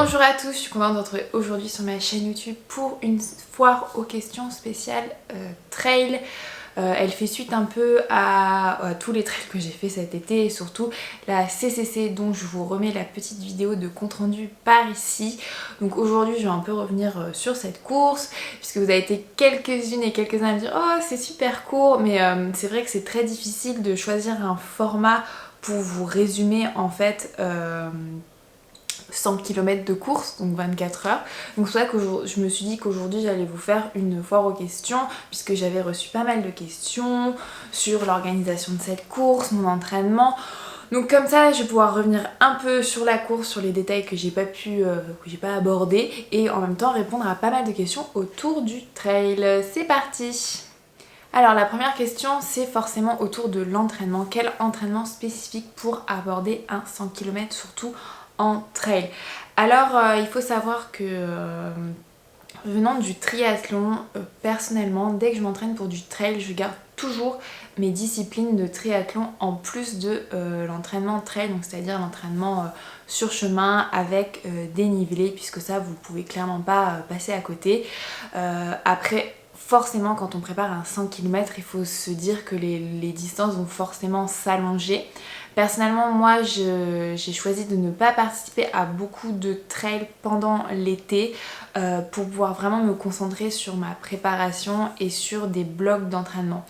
Bonjour à tous, je suis contente de vous retrouver aujourd'hui sur ma chaîne YouTube pour une foire aux questions spéciale trail. Elle fait suite un peu à tous les trails que j'ai fait cet été et surtout la CCC, donc je vous remets la petite vidéo de compte rendu par ici. Donc aujourd'hui je vais un peu revenir sur cette course puisque vous avez été quelques-unes et quelques-uns à me dire oh c'est super court, mais c'est vrai que c'est très difficile de choisir un format pour vous résumer en fait 100 km de course, donc 24 heures. Donc c'est pour ça que je me suis dit qu'aujourd'hui j'allais vous faire une foire aux questions puisque j'avais reçu pas mal de questions sur l'organisation de cette course, mon entraînement. Donc comme ça je vais pouvoir revenir un peu sur la course, sur les détails que j'ai pas abordés et en même temps répondre à pas mal de questions autour du trail. C'est parti! Alors la première question c'est forcément autour de l'entraînement. Quel entraînement spécifique pour aborder un 100 km surtout en trail? Alors il faut savoir que venant du triathlon, personnellement dès que je m'entraîne pour du trail je garde toujours mes disciplines de triathlon en plus de l'entraînement trail, donc c'est-à-dire l'entraînement sur chemin avec dénivelé, puisque ça vous pouvez clairement pas passer à côté. Après forcément quand on prépare un 100 km il faut se dire que les distances vont forcément s'allonger. Personnellement moi j'ai choisi de ne pas participer à beaucoup de trails pendant l'été pour pouvoir vraiment me concentrer sur ma préparation et sur des blocs d'entraînement.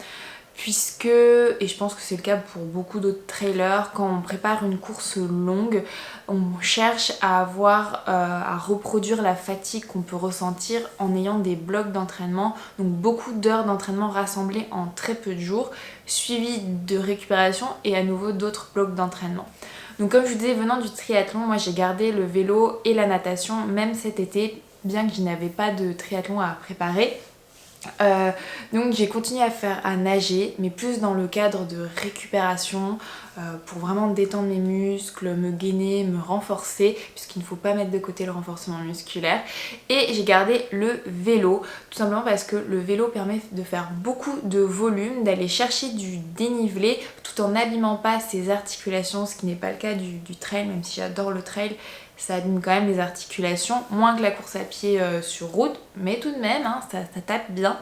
Puisque, et je pense que c'est le cas pour beaucoup d'autres trailers, quand on prépare une course longue, on cherche à à reproduire la fatigue qu'on peut ressentir en ayant des blocs d'entraînement, donc beaucoup d'heures d'entraînement rassemblées en très peu de jours, suivies de récupération et à nouveau d'autres blocs d'entraînement. Donc comme je vous disais, venant du triathlon, moi j'ai gardé le vélo et la natation, même cet été, bien que je n'avais pas de triathlon à préparer. Donc j'ai continué à nager, mais plus dans le cadre de récupération pour vraiment détendre mes muscles, me gainer, me renforcer, puisqu'il ne faut pas mettre de côté le renforcement musculaire. Et j'ai gardé le vélo, tout simplement parce que le vélo permet de faire beaucoup de volume, d'aller chercher du dénivelé tout en n'abîmant pas ses articulations, ce qui n'est pas le cas du trail, même si j'adore le trail. Ça abîme quand même les articulations, moins que la course à pied sur route, mais tout de même, hein, ça tape bien.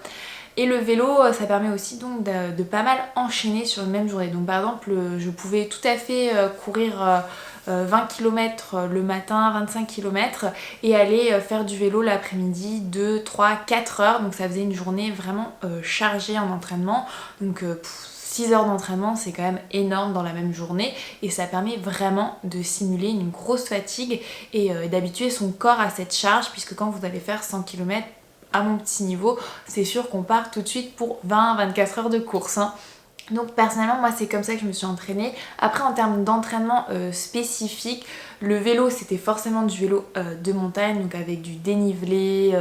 Et le vélo, ça permet aussi donc de pas mal enchaîner sur une même journée. Donc par exemple, je pouvais tout à fait courir 20 km le matin, 25 km et aller faire du vélo l'après-midi 2, 3, 4 heures. Donc ça faisait une journée vraiment chargée en entraînement. Donc 6 heures d'entraînement c'est quand même énorme dans la même journée et ça permet vraiment de simuler une grosse fatigue et d'habituer son corps à cette charge, puisque quand vous allez faire 100 km à mon petit niveau c'est sûr qu'on part tout de suite pour 20-24 heures de course, hein. Donc personnellement moi c'est comme ça que je me suis entraînée. Après en termes d'entraînement spécifique, le vélo c'était forcément du vélo de montagne, donc avec du dénivelé,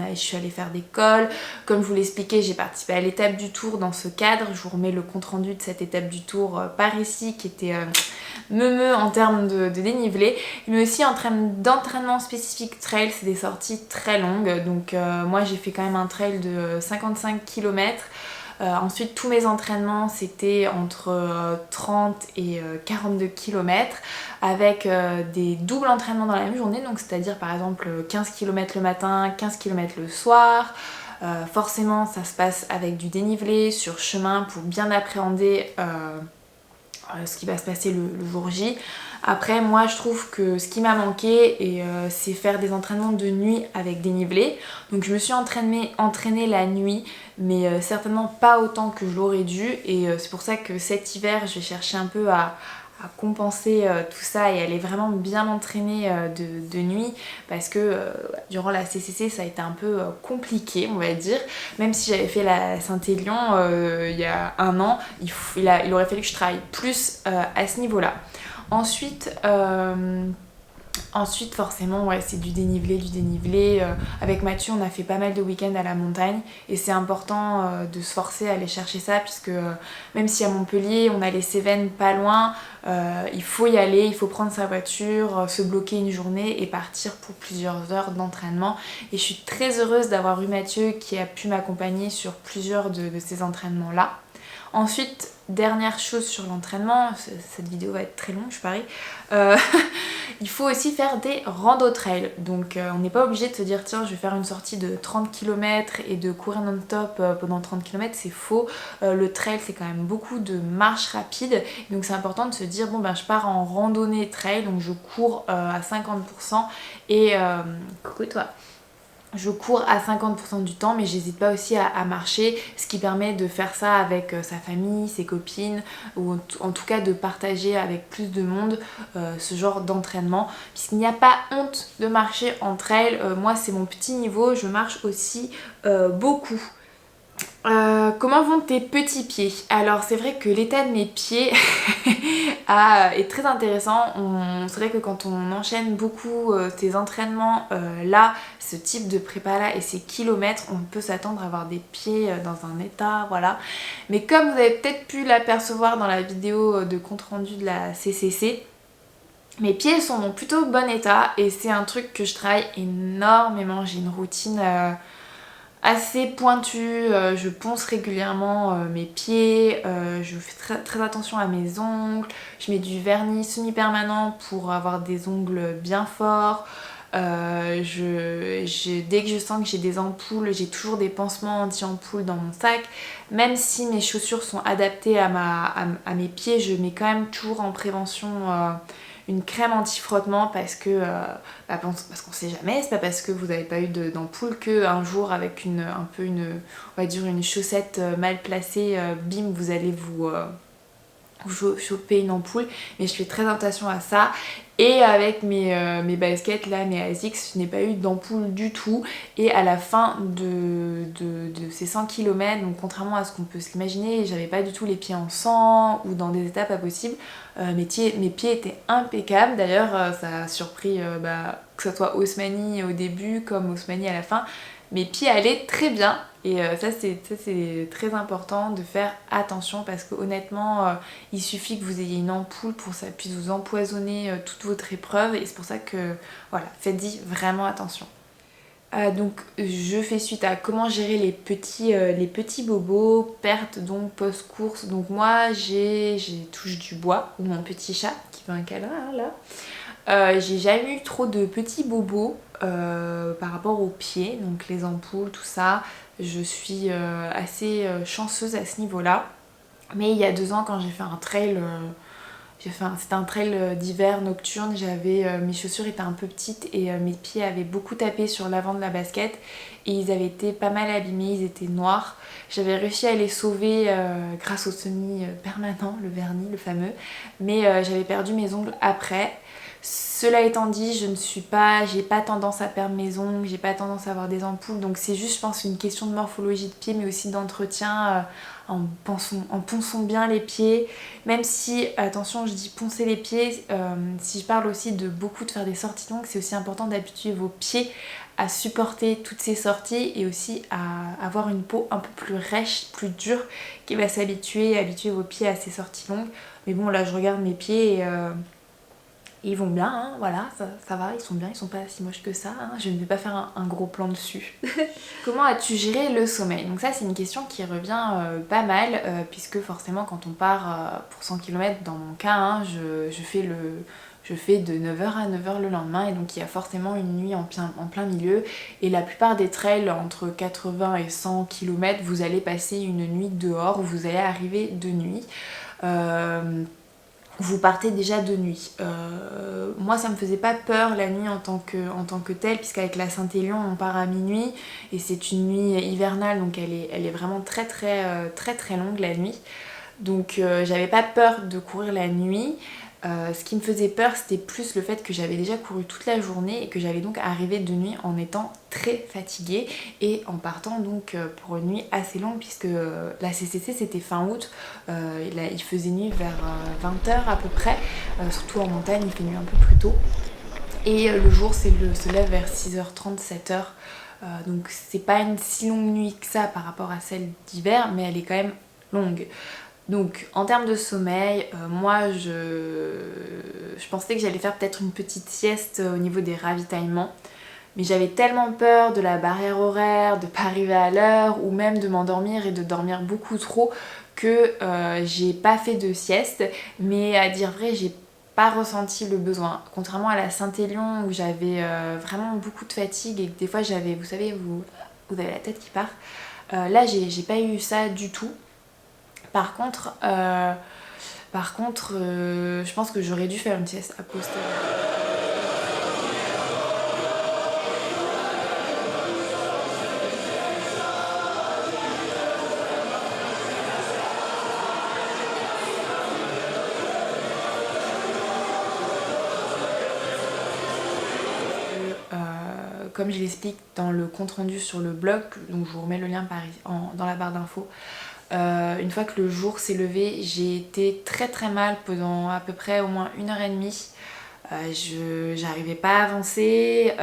je suis allée faire des cols. Comme je vous l'expliquais, j'ai participé à l'étape du Tour dans ce cadre. Je vous remets le compte rendu de cette étape du Tour par ici qui était meumeux en termes de dénivelé. Mais aussi en termes d'entraînement spécifique trail, c'est des sorties très longues. Donc moi j'ai fait quand même un trail de 55 km. Ensuite tous mes entraînements c'était entre 30 et 42 km avec des doubles entraînements dans la même journée, donc c'est-à-dire par exemple 15 km le matin, 15 km le soir. Forcément ça se passe avec du dénivelé sur chemin pour bien appréhender ce qui va se passer le jour J. Après moi je trouve que ce qui m'a manqué c'est faire des entraînements de nuit avec dénivelé. Donc je me suis entraînée la nuit, mais certainement pas autant que je l'aurais dû, et c'est pour ça que cet hiver je vais chercher un peu à compenser tout ça et aller vraiment bien m'entraîner de nuit, parce que durant la CCC ça a été un peu compliqué on va dire. Même si j'avais fait la Saint-Élion il y a un an, il aurait fallu que je travaille plus à ce niveau là. Ensuite forcément ouais, c'est du dénivelé. Avec Mathieu on a fait pas mal de week-ends à la montagne et c'est important de se forcer à aller chercher ça, puisque même si à Montpellier on a les Cévennes pas loin, il faut y aller, il faut prendre sa voiture, se bloquer une journée et partir pour plusieurs heures d'entraînement. Et je suis très heureuse d'avoir eu Mathieu qui a pu m'accompagner sur plusieurs de ces entraînements là. Ensuite, dernière chose sur l'entraînement, cette vidéo va être très longue je parie, il faut aussi faire des rando trail. Donc on n'est pas obligé de se dire tiens je vais faire une sortie de 30 km et de courir non-stop pendant 30 km, c'est faux. Le trail c'est quand même beaucoup de marches rapides, donc c'est important de se dire bon ben je pars en randonnée trail, donc je cours à 50% et coucou toi, je cours à 50% du temps, mais j'hésite pas aussi à marcher, ce qui permet de faire ça avec sa famille, ses copines, ou en tout cas de partager avec plus de monde ce genre d'entraînement, puisqu'il n'y a pas honte de marcher en trail. Moi c'est mon petit niveau, je marche aussi beaucoup. Comment vont tes petits pieds? Alors c'est vrai que l'état de mes pieds est très intéressant. C'est vrai que quand on enchaîne beaucoup ces entraînements là, ce type de prépa là et ces kilomètres, on peut s'attendre à avoir des pieds dans un état, voilà. Mais comme vous avez peut-être pu l'apercevoir dans la vidéo de compte rendu de la CCC, mes pieds sont en plutôt bon état et c'est un truc que je travaille énormément. J'ai une routine assez pointue, je ponce régulièrement mes pieds, je fais très attention à mes ongles, je mets du vernis semi-permanent pour avoir des ongles bien forts. Dès que je sens que j'ai des ampoules, j'ai toujours des pansements anti-ampoules dans mon sac. Même si mes chaussures sont adaptées à mes pieds, je mets quand même toujours en prévention une crème anti-frottement parce qu'on sait jamais, c'est pas parce que vous n'avez pas eu d'ampoule qu'un jour avec on va dire une chaussette mal placée, bim, vous allez vous choper une ampoule. Mais je fais très attention à ça. Et avec mes baskets là, mes ASICS, je n'ai pas eu d'ampoule du tout. Et à la fin de ces 100 km, donc contrairement à ce qu'on peut s'imaginer, j'avais pas du tout les pieds en sang ou dans des états pas possibles. Mes pieds étaient impeccables. D'ailleurs ça a surpris que ce soit Osmani au début comme Osmani à la fin. Mes pieds allaient très bien et ça c'est très important de faire attention parce que honnêtement il suffit que vous ayez une ampoule pour que ça puisse vous empoisonner toute votre épreuve et c'est pour ça que voilà, faites-y vraiment attention. Donc je fais suite à comment gérer les petits bobos, perte donc post-course. Donc moi j'ai touche du bois ou mon petit chat qui veut un câlin hein, là. J'ai jamais eu trop de petits bobos par rapport aux pieds, donc les ampoules, tout ça. Je suis assez chanceuse à ce niveau-là. Mais il y a 2 ans quand j'ai fait un trail, c'était un trail d'hiver nocturne, mes chaussures étaient un peu petites et mes pieds avaient beaucoup tapé sur l'avant de la basket et ils avaient été pas mal abîmés, ils étaient noirs. J'avais réussi à les sauver grâce au semi-permanent, le vernis, le fameux, mais j'avais perdu mes ongles après. Cela étant dit, j'ai pas tendance à perdre mes ongles, j'ai pas tendance à avoir des ampoules, donc c'est juste je pense une question de morphologie de pied mais aussi d'entretien en ponçant bien les pieds, même si, attention je dis poncer les pieds, si je parle aussi de faire des sorties longues, c'est aussi important d'habituer vos pieds à supporter toutes ces sorties et aussi à avoir une peau un peu plus rêche, plus dure, qui va habituer vos pieds à ces sorties longues. Mais bon là je regarde mes pieds et ils vont bien, hein, voilà, ça va, ils sont bien, ils sont pas si moches que ça, hein, je ne vais pas faire un gros plan dessus. Comment as-tu géré le sommeil? Donc ça c'est une question qui revient pas mal, puisque forcément quand on part pour 100 km, dans mon cas, hein, je fais de 9h à 9h le lendemain et donc il y a forcément une nuit en plein milieu et la plupart des trails entre 80 et 100 km, vous allez passer une nuit dehors, vous allez arriver de nuit. Vous partez déjà de nuit. Moi ça me faisait pas peur la nuit en tant que telle, puisqu'avec la Saint-Élion on part à minuit et c'est une nuit hivernale donc elle est vraiment très longue la nuit. Donc j'avais pas peur de courir la nuit. Ce qui me faisait peur c'était plus le fait que j'avais déjà couru toute la journée et que j'allais donc arriver de nuit en étant très fatiguée et en partant donc pour une nuit assez longue puisque la CCC c'était fin août, il faisait nuit vers 20h à peu près, surtout en montagne il fait nuit un peu plus tôt et le jour se lève vers 6h30, 7h. Donc c'est pas une si longue nuit que ça par rapport à celle d'hiver mais elle est quand même longue. Donc en termes de sommeil, moi je pensais que j'allais faire peut-être une petite sieste au niveau des ravitaillements. Mais j'avais tellement peur de la barrière horaire, de pas arriver à l'heure ou même de m'endormir et de dormir beaucoup trop que j'ai pas fait de sieste, mais à dire vrai j'ai pas ressenti le besoin. Contrairement à la Saint-Élion où j'avais vraiment beaucoup de fatigue et que des fois j'avais, vous savez, vous avez la tête qui part. Là j'ai pas eu ça du tout. Par contre, je pense que j'aurais dû faire une sieste à posteriori. Comme je l'explique dans le compte rendu sur le blog, donc je vous remets le lien dans la barre d'infos, une fois que le jour s'est levé, j'ai été très très mal pendant à peu près au moins 1h30. J'arrivais pas à avancer,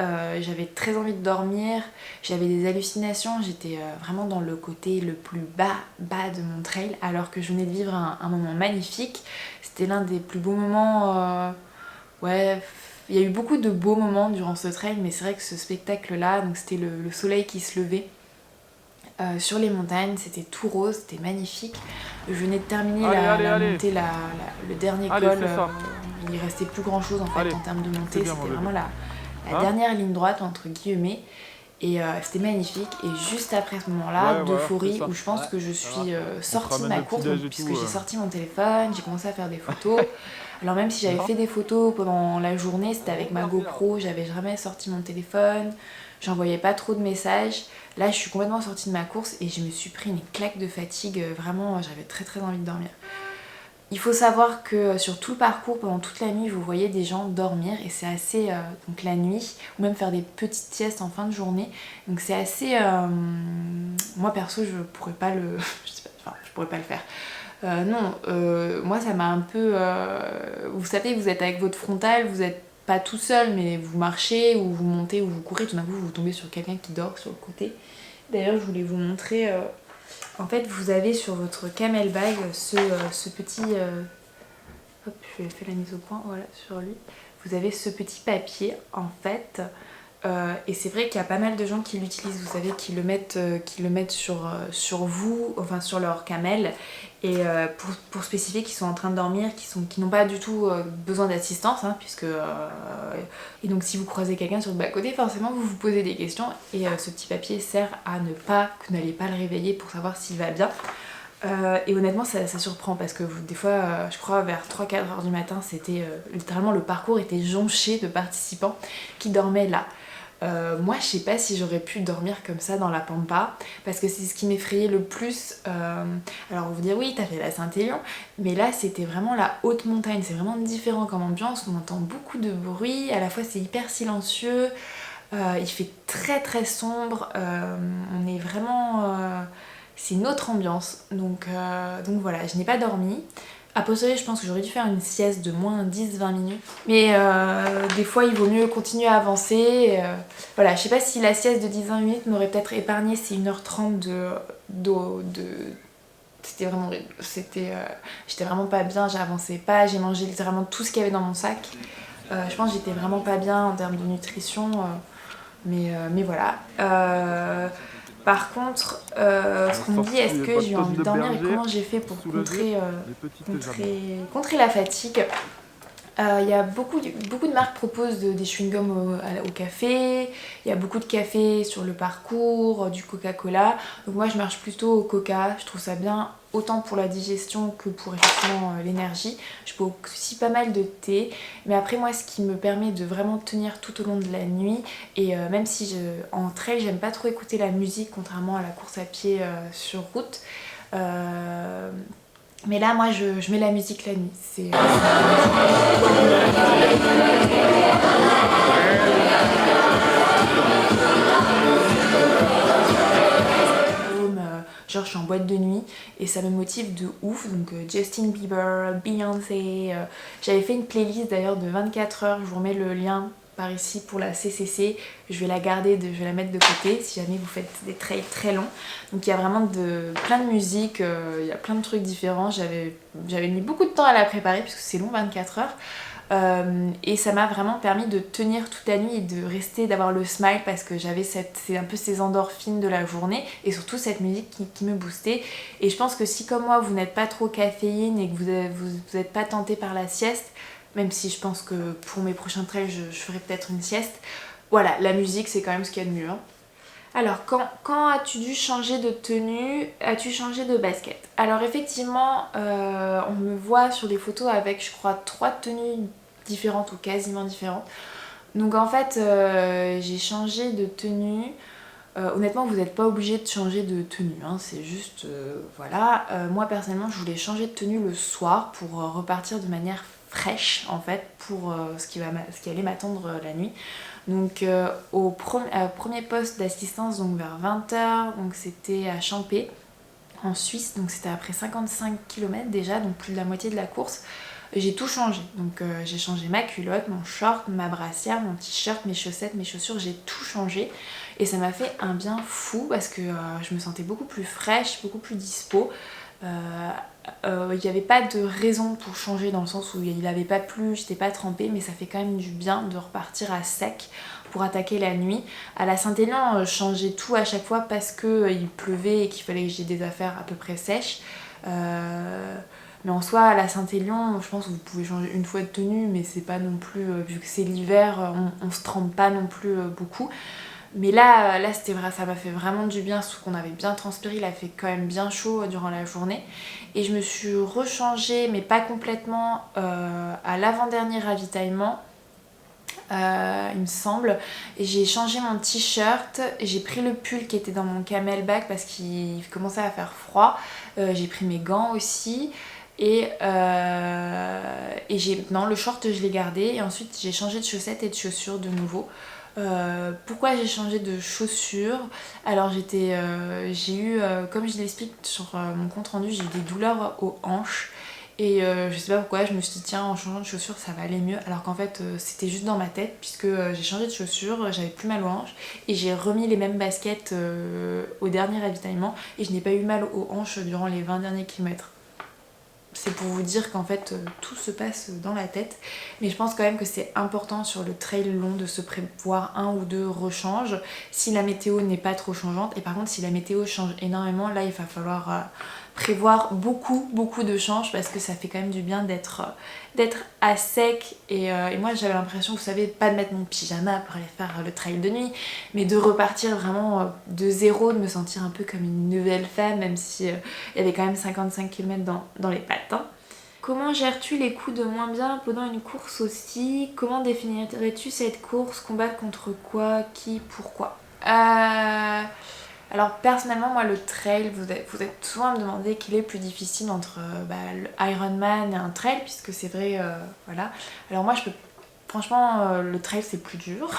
j'avais très envie de dormir, j'avais des hallucinations, j'étais vraiment dans le côté le plus bas de mon trail alors que je venais de vivre un moment magnifique. C'était l'un des plus beaux moments, ouais, il y a eu beaucoup de beaux moments durant ce trail, mais c'est vrai que ce spectacle là, donc c'était le soleil qui se levait sur les montagnes, c'était tout rose, c'était magnifique. Je venais de terminer la montée, le dernier col, il restait plus grand chose en fait en termes de montée, c'était vraiment la dernière ligne droite entre guillemets. Et c'était magnifique, et juste après ce moment-là, d'euphorie, où je pense que je suis sortie de ma course, puisque j'ai sorti mon téléphone, j'ai commencé à faire des photos. Alors même si j'avais fait des photos pendant la journée, c'était avec ma GoPro, j'avais jamais sorti mon téléphone, j'envoyais pas trop de messages. Là je suis complètement sortie de ma course et je me suis pris une claque de fatigue, vraiment j'avais très très envie de dormir. Il faut savoir que sur tout le parcours, pendant toute la nuit, vous voyez des gens dormir et c'est assez... donc la nuit, ou même faire des petites siestes en fin de journée. Donc c'est assez... moi perso, je pourrais pas le... je pourrais pas le faire. Moi ça m'a un peu... vous savez, vous êtes avec votre frontal, vous êtes pas tout seul, mais vous marchez, ou vous montez, ou vous courez, tout d'un coup vous tombez sur quelqu'un qui dort sur le côté. D'ailleurs, je voulais vous montrer... En fait, vous avez sur votre camelbag ce petit... hop, je vais faire la mise au point, voilà, sur lui. Vous avez ce petit papier, en fait. Et c'est vrai qu'il y a pas mal de gens qui l'utilisent, vous savez, qui le mettent sur vous, enfin sur leur camel. Et pour spécifier qu'ils sont en train de dormir, qui n'ont pas du tout besoin d'assistance, hein, puisque... Et donc si vous croisez quelqu'un sur le bas-côté, forcément vous vous posez des questions. Et ce petit papier sert à que vous n'allez pas le réveiller pour savoir s'il va bien. Et honnêtement ça surprend parce que des fois je crois vers 3-4 heures du matin, c'était littéralement le parcours était jonché de participants qui dormaient là. Moi je sais pas si j'aurais pu dormir comme ça dans la pampa parce que c'est ce qui m'effrayait le plus. Alors vous dire oui t'as fait la Saint-Élion, mais là c'était vraiment la haute montagne, c'est vraiment différent comme ambiance, on entend beaucoup de bruit, à la fois c'est hyper silencieux, il fait très très sombre, on est vraiment... c'est une autre ambiance, donc voilà, je n'ai pas dormi. A posteriori, je pense que j'aurais dû faire une sieste de moins 10-20 minutes. Mais des fois, il vaut mieux continuer à avancer. Voilà, je sais pas si la sieste de 10-20 minutes m'aurait peut-être épargné ces 1h30 C'était vraiment horrible. J'étais vraiment pas bien, j'avançais pas, j'ai mangé littéralement tout ce qu'il y avait dans mon sac. Je pense que j'étais vraiment pas bien en termes de nutrition. Mais voilà. Par contre, ce qu'on me dit, est-ce que j'ai eu envie de dormir et comment j'ai fait pour contrer la fatigue. Il y a beaucoup de marques proposent des chewing-gums au café, il y a beaucoup de café sur le parcours, du Coca-Cola. Donc moi je marche plutôt au Coca, je trouve ça bien autant pour la digestion que pour effectivement l'énergie. Je peux aussi pas mal de thé, mais après moi ce qui me permet de vraiment tenir tout au long de la nuit, et même si en trail j'aime pas trop écouter la musique contrairement à la course à pied sur route, mais là, moi, je mets la musique la nuit. C'est... genre, je suis en boîte de nuit et ça me motive de ouf. Donc, Justin Bieber, Beyoncé. J'avais fait une playlist d'ailleurs de 24 heures. Je vous remets le lien par ici pour la CCC. Je vais la garder, je vais la mettre de côté si jamais vous faites des trails très longs. Donc il y a vraiment plein de musique, il y a plein de trucs différents. J'avais mis beaucoup de temps à la préparer puisque c'est long, 24 heures. Et ça m'a vraiment permis de tenir toute la nuit et de rester, d'avoir le smile parce que j'avais c'est un peu ces endorphines de la journée et surtout cette musique qui me boostait. Et je pense que si comme moi vous n'êtes pas trop caféine et que vous êtes pas tenté par la sieste, même si je pense que pour mes prochains trails je ferai peut-être une sieste, voilà, la musique c'est quand même ce qu'il y a de mieux. Hein. Alors, quand as-tu dû changer de tenue? As-tu changé de basket? Alors effectivement, on me voit sur les photos avec, je crois, 3 tenues différentes ou quasiment différentes. Donc en fait, j'ai changé de tenue. Honnêtement, vous n'êtes pas obligé de changer de tenue, hein, c'est juste, voilà. Moi personnellement, je voulais changer de tenue le soir pour repartir de manière fraîche en fait pour ce qui allait m'attendre la nuit. Donc au premier poste d'assistance, donc vers 20h, donc c'était à Champé en Suisse, donc c'était après 55 km déjà, donc plus de la moitié de la course. J'ai tout changé, donc j'ai changé ma culotte, mon short, ma brassière, mon t-shirt, mes chaussettes, mes chaussures, j'ai tout changé et ça m'a fait un bien fou parce que je me sentais beaucoup plus fraîche, beaucoup plus dispo. Il n'y avait pas de raison pour changer dans le sens où il n'avait pas plu, j'étais pas trempée, mais ça fait quand même du bien de repartir à sec pour attaquer la nuit. À la Saint-Élion, je changeais tout à chaque fois parce qu'il pleuvait et qu'il fallait que j'ai des affaires à peu près sèches. Mais en soi, à la Saint-Élion, je pense que vous pouvez changer une fois de tenue, mais c'est pas non plus, vu que c'est l'hiver, on se trempe pas non plus beaucoup. Mais là c'était vrai, ça m'a fait vraiment du bien, surtout qu'on avait bien transpiré, il a fait quand même bien chaud durant la journée. Et je me suis rechangée, mais pas complètement, à l'avant-dernier ravitaillement, il me semble. Et j'ai changé mon t-shirt, j'ai pris le pull qui était dans mon camelback parce qu'il commençait à faire froid. J'ai pris mes gants aussi. Et non, le short je l'ai gardé et ensuite j'ai changé de chaussettes et de chaussures de nouveau. Pourquoi j'ai changé de chaussures? Alors j'ai eu, comme je l'explique sur mon compte rendu, j'ai eu des douleurs aux hanches et je sais pas pourquoi, je me suis dit tiens, en changeant de chaussures ça va aller mieux, alors qu'en fait c'était juste dans ma tête puisque j'ai changé de chaussures, j'avais plus mal aux hanches et j'ai remis les mêmes baskets au dernier ravitaillement et je n'ai pas eu mal aux hanches durant les 20 derniers kilomètres. C'est pour vous dire qu'en fait tout se passe dans la tête, mais je pense quand même que c'est important sur le trail long de se prévoir un ou deux rechanges si la météo n'est pas trop changeante. Et par contre si la météo change énormément, là il va falloir prévoir beaucoup de changes parce que ça fait quand même du bien d'être à sec et moi j'avais l'impression, vous savez, pas de mettre mon pyjama pour aller faire le trail de nuit, mais de repartir vraiment de zéro, de me sentir un peu comme une nouvelle femme, même si il y avait quand même 55 km dans les pattes. Hein. Comment gères-tu les coups de moins bien pendant une course aussi? Comment définirais-tu cette course? Combattre contre quoi? Qui? Pourquoi? Alors personnellement, moi le trail, vous êtes souvent à me demander quel est le plus difficile entre le Ironman et un trail, puisque c'est vrai, voilà. Alors moi franchement, le trail c'est plus dur,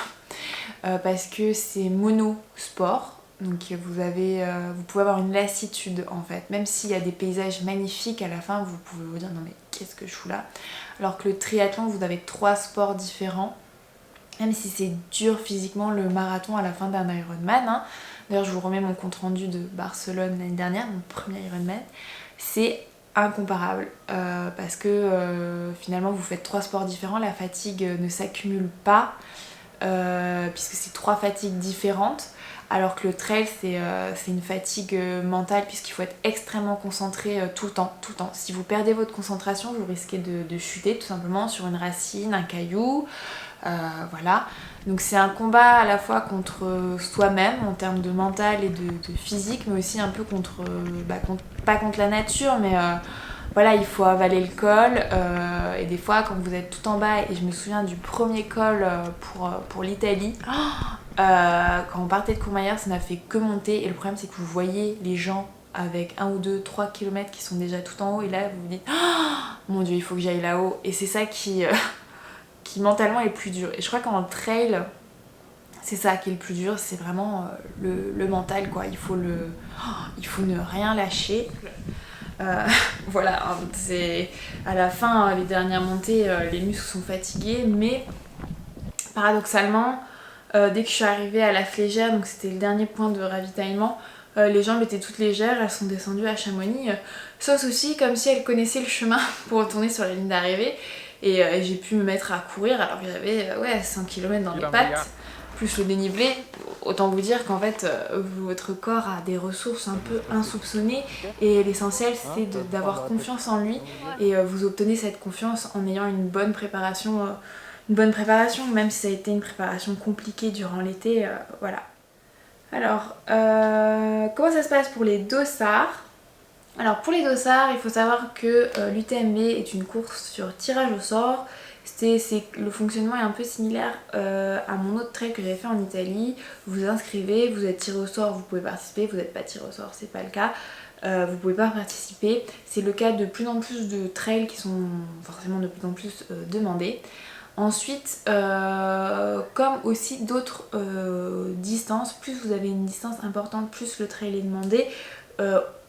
parce que c'est monosport, donc vous pouvez avoir une lassitude en fait, même s'il y a des paysages magnifiques à la fin, vous pouvez vous dire non mais qu'est-ce que je fous là, alors que le triathlon, vous avez 3 sports différents, même si c'est dur physiquement le marathon à la fin d'un Ironman, hein. D'ailleurs je vous remets mon compte rendu de Barcelone l'année dernière, mon premier Ironman, c'est incomparable parce que finalement vous faites 3 sports différents, la fatigue ne s'accumule pas puisque c'est 3 fatigues différentes, alors que le trail c'est une fatigue mentale puisqu'il faut être extrêmement concentré tout le temps. Si vous perdez votre concentration, vous risquez de chuter tout simplement sur une racine, un caillou. Voilà, donc c'est un combat à la fois contre soi-même en termes de mental et de physique, mais aussi un peu pas contre la nature, mais voilà, il faut avaler le col et des fois quand vous êtes tout en bas, et je me souviens du premier col pour l'Italie, quand on partait de Courmayeur, ça n'a fait que monter et le problème c'est que vous voyez les gens avec 1 ou 2, 3 km qui sont déjà tout en haut et là vous vous dites mon dieu, il faut que j'aille là-haut, et c'est ça qui mentalement est plus dur. Et je crois qu'en trail, c'est ça qui est le plus dur, c'est vraiment le mental quoi. Il faut ne rien lâcher. Voilà, c'est à la fin, les dernières montées, les muscles sont fatigués, mais paradoxalement, dès que je suis arrivée à la Flégère, donc c'était le dernier point de ravitaillement, les jambes étaient toutes légères, elles sont descendues à Chamonix, sans souci, comme si elles connaissaient le chemin pour retourner sur la ligne d'arrivée. et j'ai pu me mettre à courir alors que j'avais 5 km dans les pattes, plus le dénivelé. Autant vous dire qu'en fait votre corps a des ressources un peu insoupçonnées et l'essentiel c'est d'avoir confiance en lui et vous obtenez cette confiance en ayant une bonne préparation, même si ça a été une préparation compliquée durant l'été, voilà. Alors, comment ça se passe pour les dossards? Alors pour les dossards, il faut savoir que l'UTMB est une course sur tirage au sort. Le fonctionnement est un peu similaire à mon autre trail que j'avais fait en Italie. Vous vous inscrivez, vous êtes tiré au sort, vous pouvez participer, vous n'êtes pas tiré au sort, c'est pas le cas. Vous pouvez pas participer. C'est le cas de plus en plus de trails qui sont forcément de plus en plus demandés. Ensuite, comme aussi d'autres distances, plus vous avez une distance importante, plus le trail est demandé,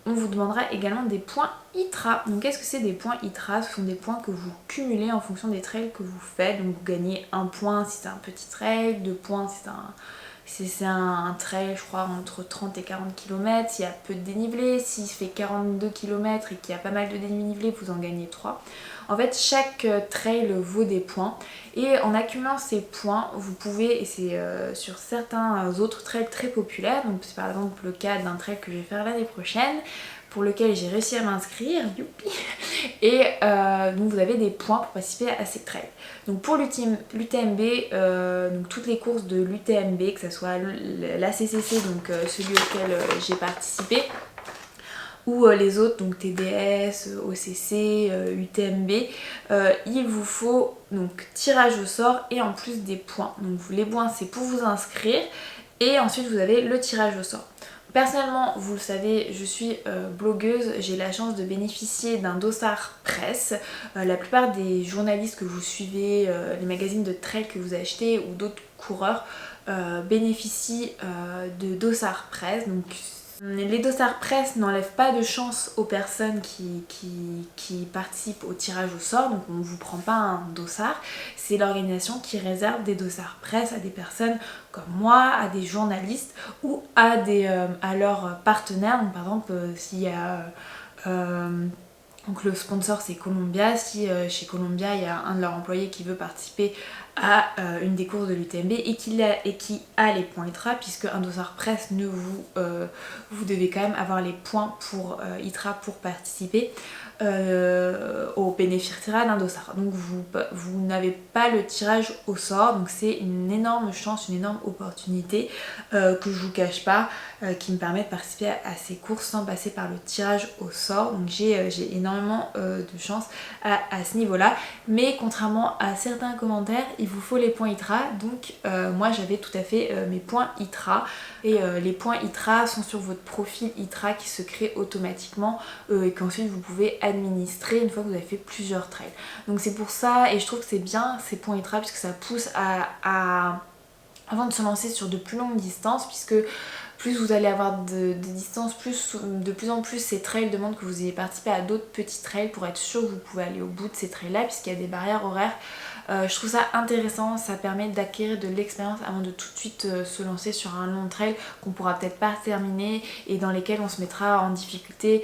on vous demandera également des points ITRA. Donc qu'est-ce que c'est des points ITRA? Ce sont des points que vous cumulez en fonction des trails que vous faites. Donc vous gagnez 1 point si c'est un petit trail, 2 points si c'est un trail, je crois, entre 30 et 40 km, s'il y a peu de dénivelé, s'il fait 42 km et qu'il y a pas mal de dénivelé, vous en gagnez 3. En fait, chaque trail vaut des points et en accumulant ces points, vous pouvez, et c'est sur certains autres trails très populaires, donc c'est par exemple le cas d'un trail que je vais faire l'année prochaine, pour lequel j'ai réussi à m'inscrire, youpi. Et donc vous avez des points pour participer à ces trails. Donc pour l'UTMB, donc toutes les courses de l'UTMB, que ce soit l'ACCC, donc celui auquel j'ai participé, ou les autres, donc TDS, OCC, UTMB, il vous faut donc tirage au sort et en plus des points. Donc les points c'est pour vous inscrire et ensuite vous avez le tirage au sort. Personnellement, vous le savez, je suis blogueuse, j'ai la chance de bénéficier d'un dossard presse. La plupart des journalistes que vous suivez, les magazines de trail que vous achetez ou d'autres coureurs bénéficient de dossard presse. Donc, les dossards presse n'enlèvent pas de chance aux personnes qui participent au tirage au sort, donc on ne vous prend pas un dossard, c'est l'organisation qui réserve des dossards presse à des personnes comme moi, à des journalistes ou à leurs partenaires. Donc par exemple s'il y a donc le sponsor c'est Columbia, si chez Columbia il y a un de leurs employés qui veut participer à une des courses de l'UTMB et qui a les points ITRA, puisque un dossard presse ne vous devez quand même avoir les points pour ITRA pour participer au bénéficiaire d'un dossard. Donc vous n'avez pas le tirage au sort, donc c'est une énorme chance, une énorme opportunité que je vous cache pas, qui me permet de participer à ces courses sans passer par le tirage au sort. Donc j'ai énormément de chance à ce niveau là, mais contrairement à certains commentaires, il vous faut les points ITRA. Donc moi j'avais tout à fait mes points ITRA et les points ITRA sont sur votre profil ITRA qui se crée automatiquement et qu'ensuite vous pouvez administrer une fois que vous avez fait plusieurs trails. Donc c'est pour ça, et je trouve que c'est bien ces points ITRA puisque ça pousse avant de se lancer sur de plus longues distances, puisque plus vous allez avoir de distances, de plus en plus ces trails demandent que vous ayez participé à d'autres petits trails pour être sûr que vous pouvez aller au bout de ces trails là, puisqu'il y a des barrières horaires. Je trouve ça intéressant, ça permet d'acquérir de l'expérience avant de tout de suite se lancer sur un long trail qu'on pourra peut-être pas terminer et dans lesquels on se mettra en difficulté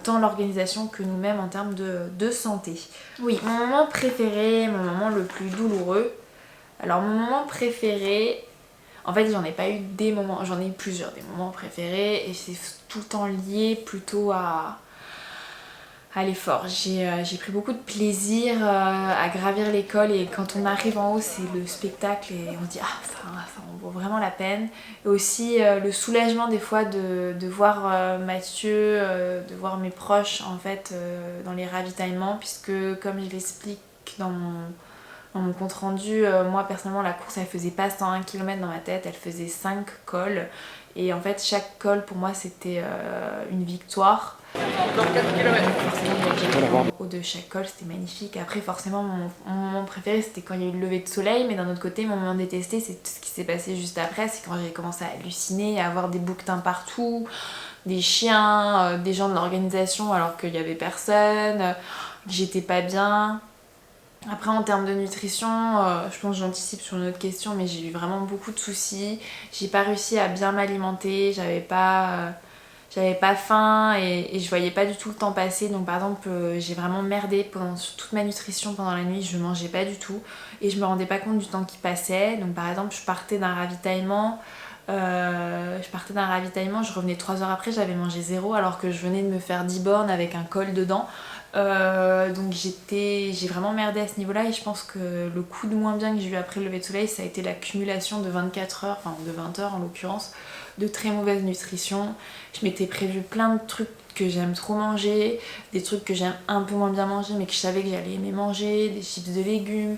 tant l'organisation que nous-mêmes en termes de santé. Oui, mon moment préféré, mon moment le plus douloureux. Alors mon moment préféré, en fait j'en ai pas eu des moments, j'en ai eu plusieurs des moments préférés et c'est tout le temps lié plutôt à l'effort. J'ai pris beaucoup de plaisir à gravir l'école et quand on arrive en haut c'est le spectacle et on se dit ah ça en vaut vraiment la peine. Et aussi le soulagement des fois de voir Mathieu, de voir mes proches en fait dans les ravitaillements, puisque comme je l'explique dans mon compte rendu, moi personnellement la course elle faisait pas 101 km dans ma tête, elle faisait 5 cols et en fait chaque col pour moi c'était une victoire. Encore 4 km. Forcément au haut de chaque col c'était magnifique. Après forcément mon moment préféré c'était quand il y a eu le lever de soleil, mais d'un autre côté mon moment détesté c'est tout ce qui s'est passé juste après, c'est quand j'ai commencé à halluciner, à avoir des bouquetins partout, des chiens, des gens de l'organisation alors qu'il y avait personne, j'étais pas bien. Après en termes de nutrition, je pense que j'anticipe sur une autre question, mais j'ai eu vraiment beaucoup de soucis. J'ai pas réussi à bien m'alimenter, j'avais pas j'avais pas faim et je voyais pas du tout le temps passer. Donc par exemple j'ai vraiment merdé pendant toute ma nutrition pendant la nuit, je mangeais pas du tout et je me rendais pas compte du temps qui passait. Donc par exemple je partais d'un ravitaillement, je revenais 3 heures après, j'avais mangé 0 alors que je venais de me faire 10 bornes avec un col dedans. Donc j'ai vraiment merdé à ce niveau là et je pense que le coup de moins bien que j'ai eu après le lever de soleil ça a été l'accumulation de 24 heures, enfin de 20 heures en l'occurrence, de très mauvaise nutrition. Je m'étais prévu plein de trucs que j'aime trop manger, des trucs que j'aime un peu moins bien manger mais que je savais que j'allais aimer manger, des chips de légumes.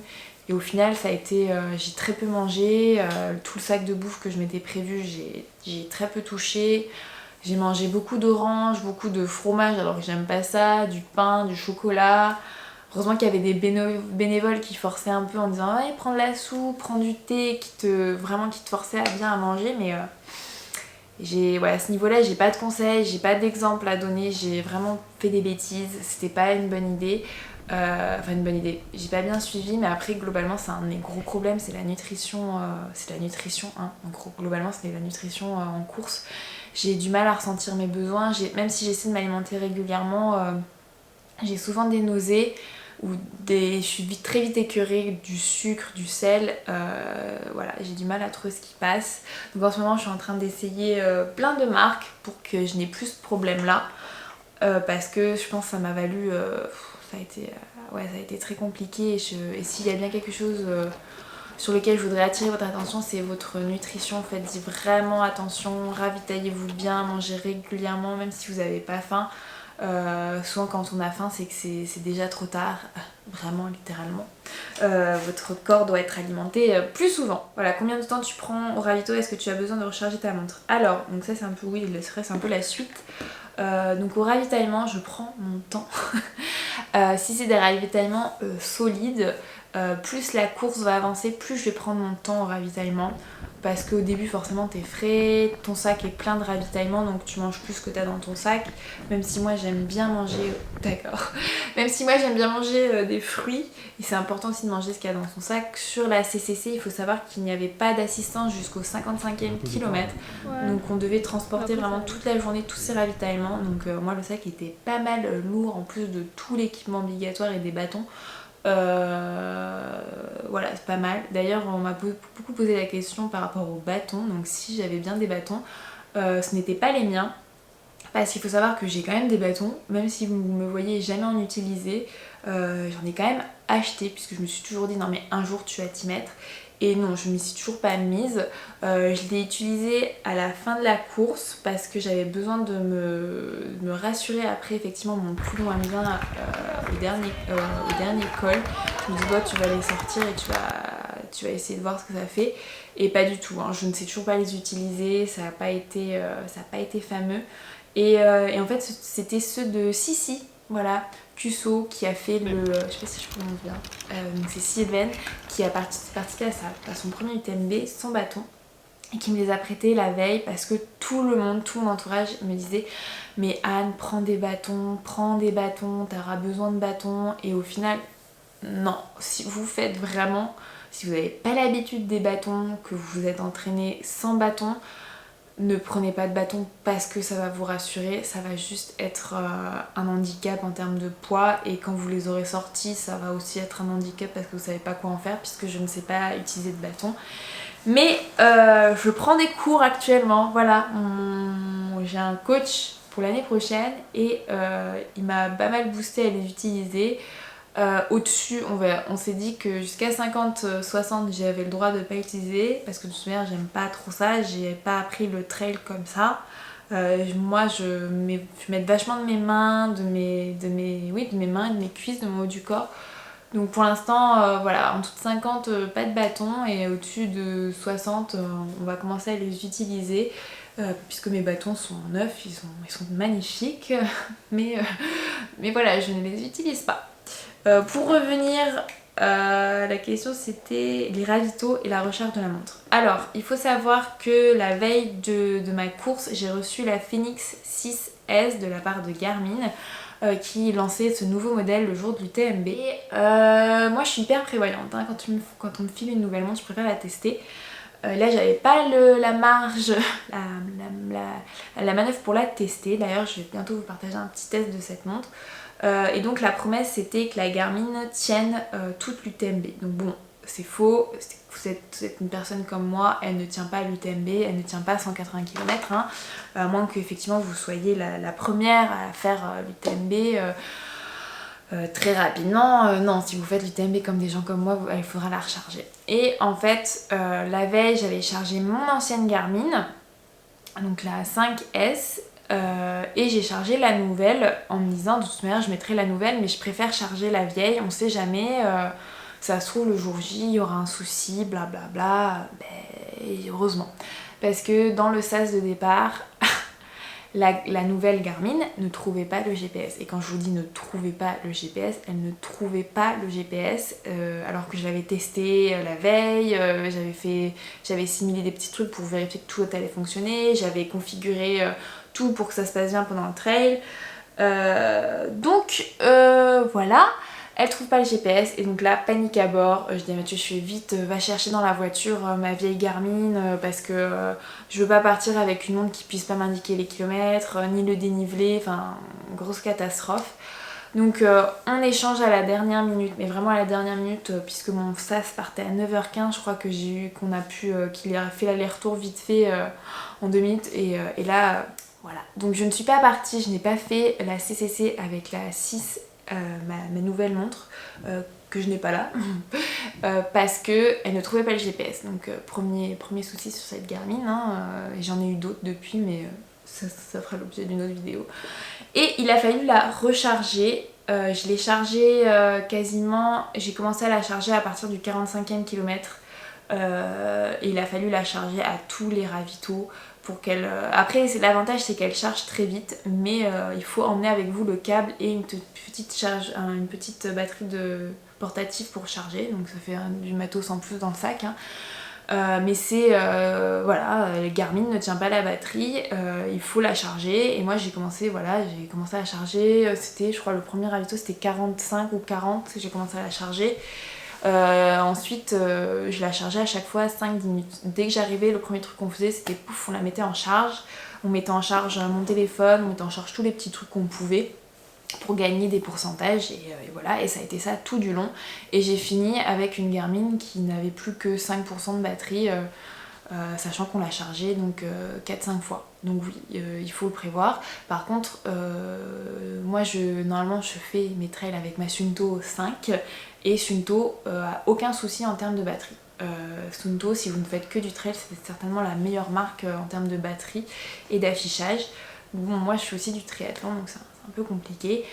Et au final ça a été, j'ai très peu mangé, tout le sac de bouffe que je m'étais prévu j'ai très peu touché. J'ai mangé beaucoup d'oranges, beaucoup de fromage alors que j'aime pas ça, du pain, du chocolat. Heureusement qu'il y avait des bénévoles qui forçaient un peu en disant ouais, prends de la soupe, prends du thé, qui te forçaient à bien à manger. Mais à ce niveau-là, j'ai pas de conseils, j'ai pas d'exemple à donner, j'ai vraiment fait des bêtises, c'était pas une bonne idée. Une bonne idée, j'ai pas bien suivi, mais après globalement c'est un des gros problèmes, c'est la nutrition, hein. En gros, globalement c'est la nutrition en course. J'ai du mal à ressentir mes besoins, même si j'essaie de m'alimenter régulièrement, j'ai souvent des nausées ou je suis très vite écœurée du sucre, du sel, voilà, j'ai du mal à trouver ce qui passe. Donc en ce moment je suis en train d'essayer plein de marques pour que je n'ai plus ce problème là, parce que je pense que ça m'a valu, ça a été très compliqué et s'il y a bien quelque chose sur lequel je voudrais attirer votre attention, c'est votre nutrition. Faites-y vraiment attention, ravitaillez-vous bien, mangez régulièrement même si vous n'avez pas faim. Souvent quand on a faim c'est que c'est déjà trop tard, vraiment littéralement. Votre corps doit être alimenté plus souvent. Voilà, combien de temps tu prends au ravito? Est-ce que tu as besoin de recharger ta montre? Alors, donc ça c'est un peu, oui, c'est un peu la suite. Donc au ravitaillement je prends mon temps. Si c'est des ravitaillements solides, plus la course va avancer, plus je vais prendre mon temps au ravitaillement. Parce qu'au début forcément t'es frais, ton sac est plein de ravitaillement donc tu manges plus que t'as dans ton sac. Même si moi j'aime bien manger, d'accord, même si moi j'aime bien manger des fruits, et c'est important aussi de manger ce qu'il y a dans son sac. Sur la CCC il faut savoir qu'il n'y avait pas d'assistance jusqu'au 55e kilomètre, donc on devait transporter vraiment toute la journée tous ces ravitaillements. Donc moi le sac était pas mal lourd en plus de tout l'équipement obligatoire et des bâtons. Voilà, c'est pas mal. D'ailleurs on m'a beaucoup posé la question par rapport aux bâtons, donc si j'avais bien des bâtons, ce n'étaient pas les miens parce qu'il faut savoir que j'ai quand même des bâtons, même si vous me voyez jamais en utiliser, j'en ai quand même acheté puisque je me suis toujours dit non mais un jour tu vas t'y mettre. Et non, je m'y suis toujours pas mise. Je l'ai utilisé à la fin de la course parce que j'avais besoin de me rassurer après effectivement mon plus loin bien au dernier col. Je me dis bah tu vas les sortir et tu vas essayer de voir ce que ça fait. Et pas du tout, hein. Je ne sais toujours pas les utiliser, ça n'a pas été fameux. Et en fait c'était ceux de Sissi, voilà. Cusso qui a fait je sais pas si je prononce bien, donc c'est Sylvaine qui a participé à son premier UTMB sans bâton et qui me les a prêtés la veille parce que tout mon entourage me disait mais Anne prends des bâtons, t'auras besoin de bâtons. Et au final non, si vous n'avez pas l'habitude des bâtons, que vous vous êtes entraîné sans bâton, ne prenez pas de bâton parce que ça va vous rassurer, ça va juste être un handicap en termes de poids, et quand vous les aurez sortis ça va aussi être un handicap parce que vous savez pas quoi en faire puisque je ne sais pas utiliser de bâton. Mais je prends des cours actuellement, voilà, j'ai un coach pour l'année prochaine et il m'a pas mal boosté à les utiliser. Au-dessus, on s'est dit que jusqu'à 50-60 j'avais le droit de pas utiliser parce que de toute manière j'aime pas trop ça, j'ai pas appris le trail comme ça. Moi je mets vachement de mes mains, de mes mains, de mes cuisses, de mon haut du corps. Donc pour l'instant voilà, en dessous de 50 pas de bâton, et au-dessus de 60 on va commencer à les utiliser. Puisque mes bâtons sont neufs, ils sont magnifiques, mais voilà, je ne les utilise pas. Pour revenir, la question c'était les ravitaux et la recharge de la montre. Alors, il faut savoir que la veille de ma course, j'ai reçu la Phoenix 6S de la part de Garmin, qui lançait ce nouveau modèle le jour de l'UTMB. Et moi je suis hyper prévoyante, hein. Quand on me file une nouvelle montre, je préfère la tester. Là j'avais pas la marge, la manœuvre pour la tester. D'ailleurs je vais bientôt vous partager un petit test de cette montre. Et donc la promesse c'était que la Garmin tienne toute l'UTMB. Donc bon, c'est faux, vous êtes une personne comme moi, elle ne tient pas l'UTMB, elle ne tient pas 180 km, hein, à moins qu'effectivement vous soyez la première à faire l'UTMB très rapidement. Non, si vous faites l'UTMB comme des gens comme moi, il faudra la recharger. Et en fait, la veille, j'avais chargé mon ancienne Garmin, donc la 5S, et j'ai chargé la nouvelle en me disant de toute manière je mettrai la nouvelle, mais je préfère charger la vieille, on sait jamais, ça se trouve le jour J il y aura un souci, blablabla. Et heureusement, parce que dans le sas de départ la nouvelle Garmin ne trouvait pas le GPS. Et quand je vous dis ne trouvait pas le GPS, elle ne trouvait pas le GPS alors que je l'avais testé la veille, j'avais simulé des petits trucs pour vérifier que tout allait fonctionner, j'avais configuré tout pour que ça se passe bien pendant le trail. Donc voilà. Elle trouve pas le GPS et donc là panique à bord. Je dis à Mathieu, je fais vite, va chercher dans la voiture ma vieille Garmin parce que je veux pas partir avec une montre qui puisse pas m'indiquer les kilomètres ni le dénivelé, enfin grosse catastrophe. Donc on échange à la dernière minute, mais vraiment à la dernière minute puisque mon SAS partait à 9h15, je crois que j'ai eu qu'il a fait l'aller-retour vite fait en 2 minutes et là voilà. Donc je ne suis pas partie, je n'ai pas fait la CCC avec la 6. Ma nouvelle montre que je n'ai pas là parce que elle ne trouvait pas le GPS. Donc premier souci sur cette Garmin, hein, et j'en ai eu d'autres depuis, mais ça fera l'objet d'une autre vidéo. Et il a fallu la recharger. Je l'ai chargée quasiment, j'ai commencé à la charger à partir du 45e kilomètre. Et il a fallu la charger à tous les ravitaux pour qu'elle... Après l'avantage c'est qu'elle charge très vite, mais il faut emmener avec vous le câble et une petite batterie de portative pour charger, donc ça fait du matos en plus dans le sac, hein. Mais c'est voilà, le Garmin ne tient pas la batterie, il faut la charger et moi j'ai commencé à la charger, c'était je crois le premier ravito c'était 45 ou 40, j'ai commencé à la charger. Ensuite je la chargeais à chaque fois 5-10 minutes. Dès que j'arrivais, le premier truc qu'on faisait c'était pouf, on la mettait en charge. On mettait en charge mon téléphone, on mettait en charge tous les petits trucs qu'on pouvait pour gagner des pourcentages et voilà, et ça a été ça tout du long. Et j'ai fini avec une Garmin qui n'avait plus que 5% de batterie, sachant qu'on l'a chargée donc 4-5 fois. Donc oui, il faut le prévoir. Par contre, moi normalement je fais mes trails avec ma Suunto 5 et Suunto a aucun souci en termes de batterie. Suunto, si vous ne faites que du trail, c'est certainement la meilleure marque en termes de batterie et d'affichage. Bon, moi je fais aussi du triathlon, donc c'est un peu compliqué.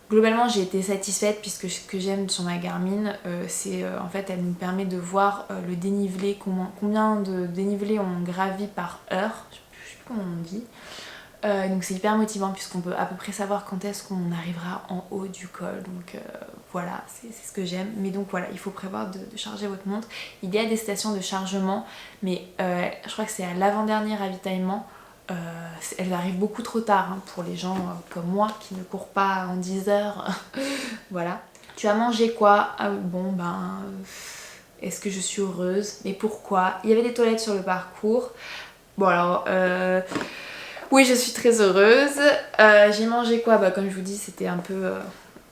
Globalement j'ai été satisfaite puisque ce que j'aime sur ma Garmin c'est en fait elle nous permet de voir le dénivelé, combien de dénivelé on gravit par heure, je sais plus comment on dit. Donc c'est hyper motivant puisqu'on peut à peu près savoir quand est-ce qu'on arrivera en haut du col, donc voilà, c'est ce que j'aime. Mais donc voilà, il faut prévoir de charger votre montre. Il y a des stations de chargement, mais je crois que c'est à l'avant-dernier ravitaillement. Elle arrive beaucoup trop tard hein, pour les gens comme moi qui ne courent pas en 10 heures. Voilà. Tu as mangé quoi? Bon ben... est-ce que je suis heureuse? Mais pourquoi? Il y avait des toilettes sur le parcours. Bon alors... oui, je suis très heureuse. J'ai mangé quoi? Bah comme je vous dis, c'était un peu...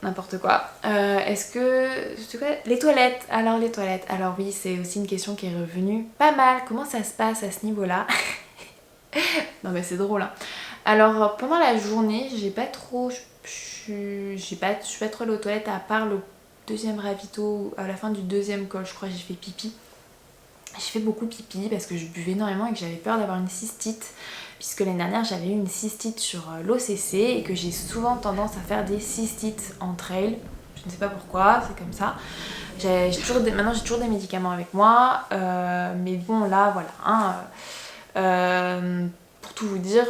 n'importe quoi. Est-ce que... Les toilettes. Alors les toilettes. Alors oui, c'est aussi une question qui est revenue pas mal. Comment ça se passe à ce niveau-là? Non mais c'est drôle hein. Alors pendant la journée j'ai pas trop, je suis pas trop allée aux toilettes à part le deuxième ravito, à la fin du deuxième col je crois j'ai fait pipi. J'ai fait beaucoup pipi parce que je buvais énormément et que j'avais peur d'avoir une cystite, puisque l'année dernière j'avais eu une cystite sur l'OCC et que j'ai souvent tendance à faire des cystites en trail. Je ne sais pas pourquoi, c'est comme ça. Maintenant j'ai toujours des médicaments avec moi, mais bon là voilà hein, pour tout vous dire,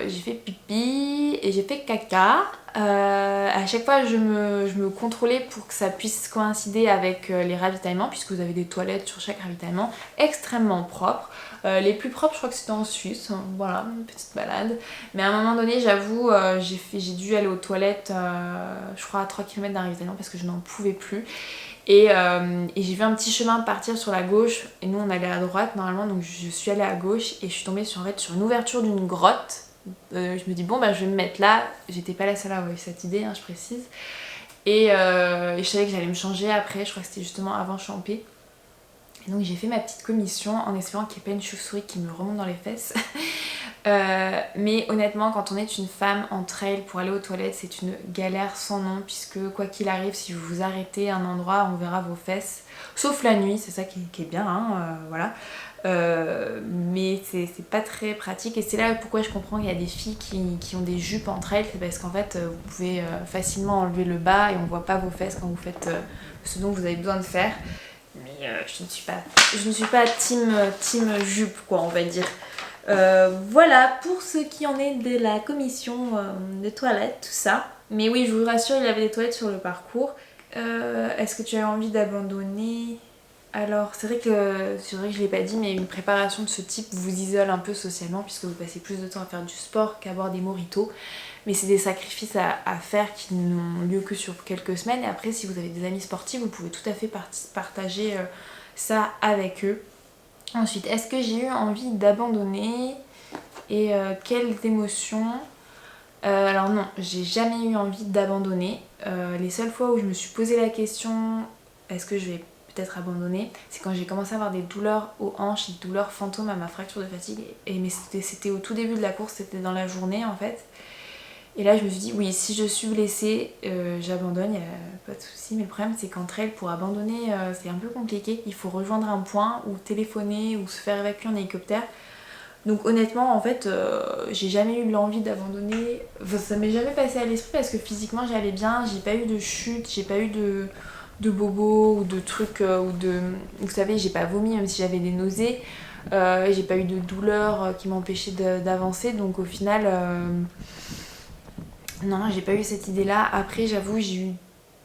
j'ai fait pipi et j'ai fait caca. À chaque fois je me contrôlais pour que ça puisse coïncider avec les ravitaillements, puisque vous avez des toilettes sur chaque ravitaillement extrêmement propres. Les plus propres je crois que c'était en Suisse, hein, voilà, une petite balade. Mais à un moment donné j'avoue j'ai dû aller aux toilettes je crois à 3 km d'un ravitaillement parce que je n'en pouvais plus. Et j'ai vu un petit chemin partir sur la gauche et nous on allait à droite normalement, donc je suis allée à gauche et je suis tombée sur une ouverture d'une grotte. Je me dis bon bah je vais me mettre là, j'étais pas la seule à avoir eu cette idée, hein, je précise. Et je savais que j'allais me changer après, je crois que c'était justement avant Champé. Et donc j'ai fait ma petite commission en espérant qu'il n'y ait pas une chauve-souris qui me remonte dans les fesses. Mais honnêtement, quand on est une femme en trail pour aller aux toilettes, c'est une galère sans nom, puisque quoi qu'il arrive, si vous vous arrêtez à un endroit, on verra vos fesses. Sauf la nuit, c'est ça qui est bien, hein, voilà. Mais c'est pas très pratique, et c'est là pourquoi je comprends qu'il y a des filles qui ont des jupes en trail, c'est parce qu'en fait vous pouvez facilement enlever le bas et on voit pas vos fesses quand vous faites ce dont vous avez besoin de faire. Mais je ne suis pas team jupe, quoi, on va dire. Voilà pour ce qui en est de la commission de toilettes, tout ça. Mais oui, je vous rassure, il y avait des toilettes sur le parcours. Est-ce que tu as envie d'abandonner ? Alors, c'est vrai que je ne l'ai pas dit, mais une préparation de ce type vous isole un peu socialement puisque vous passez plus de temps à faire du sport qu'à boire des mojitos. Mais c'est des sacrifices à faire qui n'ont lieu que sur quelques semaines. Et après, si vous avez des amis sportifs, vous pouvez tout à fait partager ça avec eux. Ensuite, est-ce que j'ai eu envie d'abandonner et quelles émotions alors non, j'ai jamais eu envie d'abandonner. Les seules fois où je me suis posé la question est-ce que je vais peut-être abandonner, c'est quand j'ai commencé à avoir des douleurs aux hanches, des douleurs fantômes à ma fracture de fatigue. Mais c'était au tout début de la course, c'était dans la journée en fait. Et là je me suis dit oui, si je suis blessée, j'abandonne, il n'y a pas de souci. Mais le problème c'est qu'entre elles, pour abandonner, c'est un peu compliqué. Il faut rejoindre un point ou téléphoner ou se faire évacuer en hélicoptère. Donc honnêtement en fait j'ai jamais eu l'envie d'abandonner, enfin, ça m'est jamais passé à l'esprit parce que physiquement j'allais bien, j'ai pas eu de chute, j'ai pas eu de bobos ou de trucs vous savez, j'ai pas vomi même si j'avais des nausées, j'ai pas eu de douleur qui m'empêchait d'avancer, donc au final non, j'ai pas eu cette idée là. Après j'avoue j'ai eu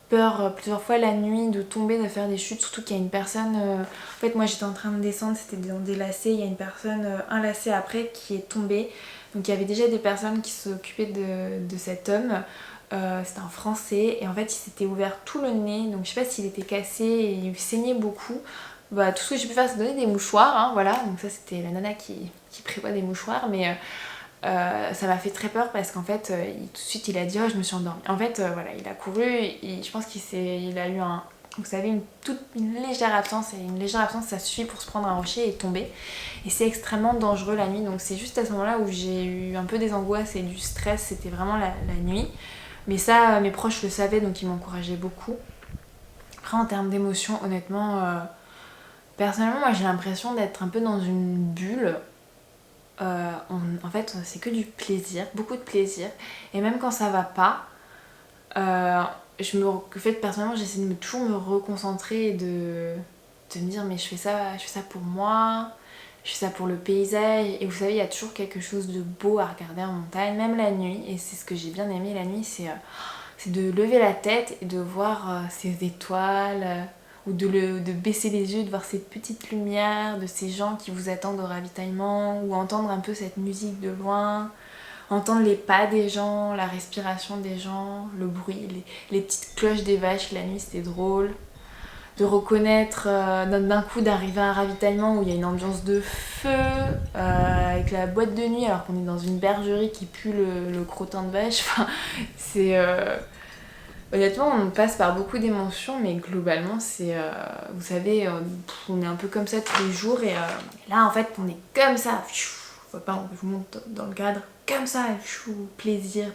peur plusieurs fois la nuit de tomber, de faire des chutes, surtout qu'il y a une personne en fait moi j'étais en train de descendre, c'était dans des lacets, il y a une personne un lacet après qui est tombée, donc il y avait déjà des personnes qui s'occupaient de cet homme, c'était un français et en fait il s'était ouvert tout le nez, donc je sais pas s'il était cassé et il saignait beaucoup. Bah, tout ce que j'ai pu faire c'est donner des mouchoirs, hein, voilà, donc ça c'était la nana qui prévoit des mouchoirs, mais ça m'a fait très peur parce qu'en fait tout de suite il a dit oh je me suis endormie. En fait voilà, il a couru et je pense qu'il a eu vous savez une légère absence, et une légère absence ça suffit pour se prendre un rocher et tomber, et c'est extrêmement dangereux la nuit, donc c'est juste à ce moment là où j'ai eu un peu des angoisses et du stress, c'était vraiment la nuit, mais ça mes proches le savaient donc ils m'encourageaient beaucoup. Après en termes d'émotions honnêtement personnellement moi j'ai l'impression d'être un peu dans une bulle. En fait c'est que du plaisir, beaucoup de plaisir, et même quand ça va pas en fait personnellement j'essaie de toujours me reconcentrer et de me dire mais je fais ça pour moi, je fais ça pour le paysage, et vous savez il y a toujours quelque chose de beau à regarder en montagne, même la nuit, et c'est ce que j'ai bien aimé la nuit, c'est de lever la tête et de voir ces étoiles, ou de baisser les yeux, de voir ces petites lumières, de ces gens qui vous attendent au ravitaillement, ou entendre un peu cette musique de loin, entendre les pas des gens, la respiration des gens, le bruit, les petites cloches des vaches la nuit, c'était drôle. De reconnaître d'un coup d'arriver à un ravitaillement où il y a une ambiance de feu, avec la boîte de nuit alors qu'on est dans une bergerie qui pue le crottin de vache, enfin, c'est... Honnêtement, on passe par beaucoup d'émotions, mais globalement, c'est... vous savez, on est un peu comme ça tous les jours, et là, en fait, on est comme ça. Je vous montre dans le cadre. Comme ça, plaisir,